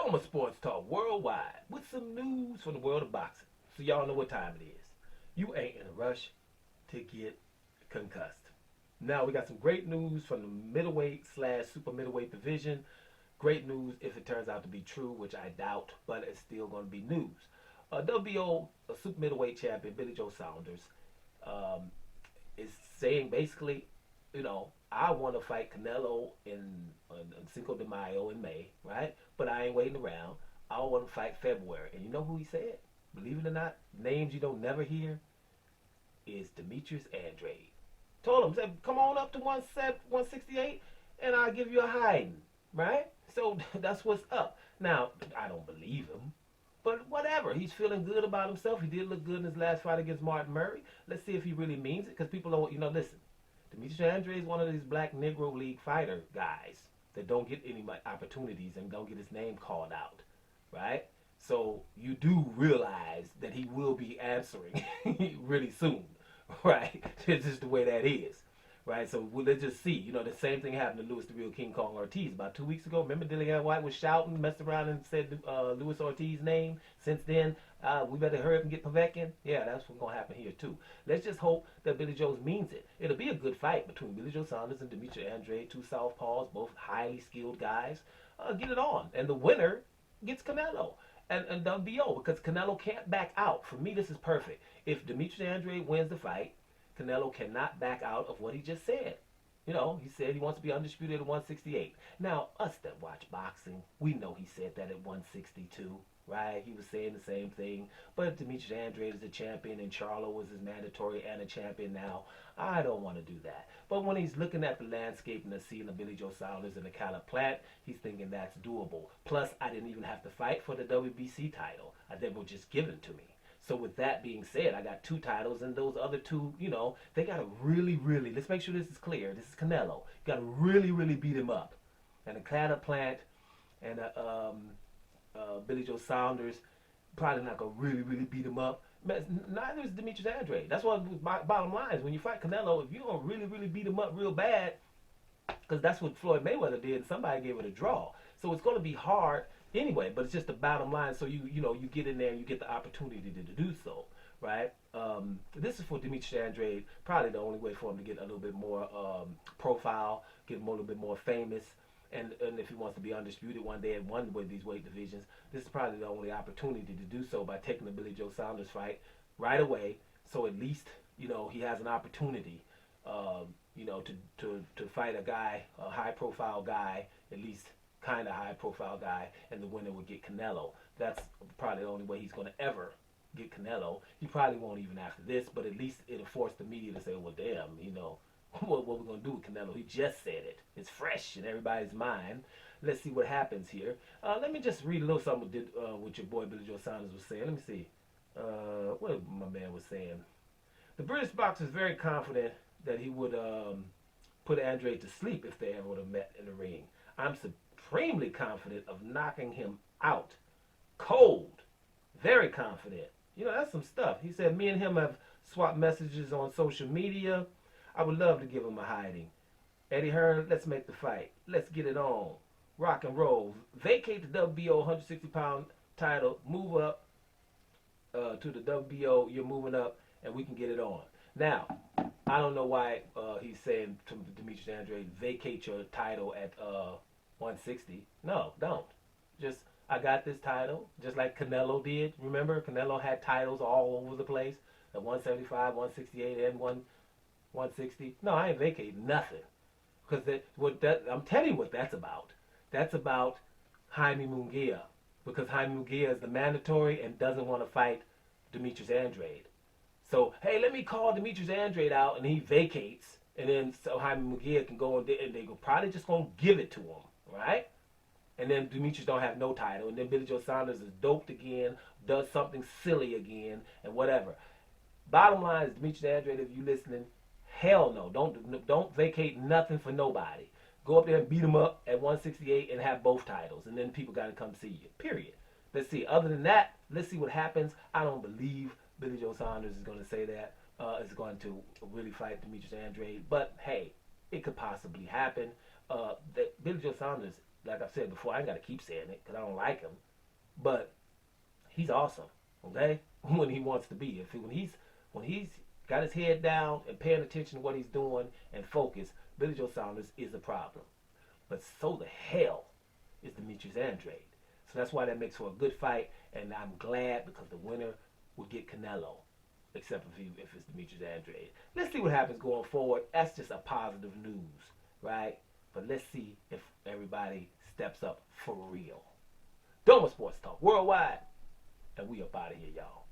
Soma Sports Talk Worldwide with some news from the world of boxing. So y'all know what time it is. You ain't in a rush to get concussed. Now we got some great news from the middleweight slash super middleweight division. Great news if it turns out to be true, which I doubt, but it's still going to be news. WBO super middleweight champion Billy Joe Saunders um, is saying basically, I want to fight Canelo in Cinco de Mayo in May, right? But I ain't waiting around. I want to fight February. And you know who he said? Believe it or not, names you don't never hear is Demetrius Andrade. Told him, said, come on up to 168 and I'll give you a hiding, right? So that's what's up. Now, I don't believe him, but whatever. He's feeling good about himself. He did look good in his last fight against Martin Murray. Let's see if he really means it, because people don't, listen. Demetrius Andrade is one of these black Negro League fighter guys that don't get any opportunities and don't get his name called out, right? So you do realize that he will be answering really soon, right? It's just the way that is, right? So let's just see. The same thing happened to Louis the Real King Kong Ortiz about 2 weeks ago. Remember Dillian White was shouting, messed around and said Louis Ortiz's name? Since then, we better hurry up and get Povetkin. Yeah, that's what's going to happen here too. Let's just hope that Billy Joe means it. It'll be a good fight between Billy Joe Saunders and Demetrius Andrade, two southpaws, both highly skilled guys. Get it on. And the winner gets Canelo. And WBO, because Canelo can't back out. For me, this is perfect. If Demetrius Andrade wins the fight, Canelo cannot back out of what he just said. He said he wants to be undisputed at 168. Now, us that watch boxing, we know he said that at 162, right? He was saying the same thing. But if Demetrius Andrade is a champion and Charlo was his mandatory and a champion now, I don't want to do that. But when he's looking at the landscape and the scene of Billy Joe Saunders and the Caleb Plant, he's thinking that's doable. Plus, I didn't even have to fight for the WBC title. They were just given to me. So with that being said, I got two titles, and those other two, they got to really, really, let's make sure this is clear. This is Canelo. You got to really, really beat him up. And the Caleb Plant and Billy Joe Saunders probably not going to really, really beat him up. Neither is Demetrius Andrade. That's what bottom line is. When you fight Canelo, if you're going to really, really beat him up real bad, because that's what Floyd Mayweather did, and somebody gave it a draw. So it's going to be hard anyway, but it's just the bottom line. So you get in there and you get the opportunity to do so, right? This is for Demetrius Andrade, probably the only way for him to get a little bit more profile, get him a little bit more famous. And if he wants to be undisputed one day at one of these weight divisions, this is probably the only opportunity to do so by taking the Billy Joe Saunders fight right away. So at least he has an opportunity, to fight a guy, a high profile guy, at least kind of high profile guy, and the winner would get Canelo. That's probably the only way he's going to ever get Canelo. He probably won't even after this, but at least it'll force the media to say, well, damn, what we're going to do with Canelo. He just said it. It's fresh in everybody's mind. Let's see what happens here. Let me just read a little something what your boy Billy Joe Saunders was saying. Let me see what my man was saying. The British boxer is very confident that he would put Andrade to sleep if they ever would have met in the ring. I'm supremely confident of knocking him out. Cold. Very confident. That's some stuff. He said, me and him have swapped messages on social media. I would love to give him a hiding. Eddie Hearn, let's make the fight. Let's get it on. Rock and roll. Vacate the WBO 160-pound title. Move up to the WBO. You're moving up, and we can get it on. Now, I don't know why he's saying to Demetrius Andrade, vacate your title at 160. No, don't. Just, I got this title, just like Canelo did. Remember, Canelo had titles all over the place at 175, 168, and 160. No, I ain't vacating nothing. Because I'm telling you what that's about. That's about Jaime Munguia. Because Jaime Munguia is the mandatory and doesn't want to fight Demetrius Andrade. So, hey, let me call Demetrius Andrade out, and he vacates. And then so Jaime Munguia can go and they go probably just going to give it to him, right? And then Demetrius don't have no title. And then Billy Joe Saunders is doped again, does something silly again, and whatever. Bottom line is, Demetrius Andrade, if you listening, hell no. Don't vacate nothing for nobody. Go up there and beat him up at 168 and have both titles. And then people got to come see you. Period. Let's see. Other than that, let's see what happens. I don't believe Billy Joe Saunders is going to say that. Is going to really fight Demetrius Andrade. But, hey, it could possibly happen. Billy Joe Saunders, like I said before, I ain't got to keep saying it because I don't like him. But he's awesome, okay? When he wants to be. When he's got his head down and paying attention to what he's doing and focus, Billy Joe Saunders is a problem. But so the hell is Demetrius Andrade. So that's why that makes for a good fight, and I'm glad because the winner will get Canelo, except if it's Demetrius Andrade. Let's see what happens going forward. That's just a positive news, right? But let's see if everybody steps up for real. Doma Sports Talk Worldwide, and we up out of here, y'all.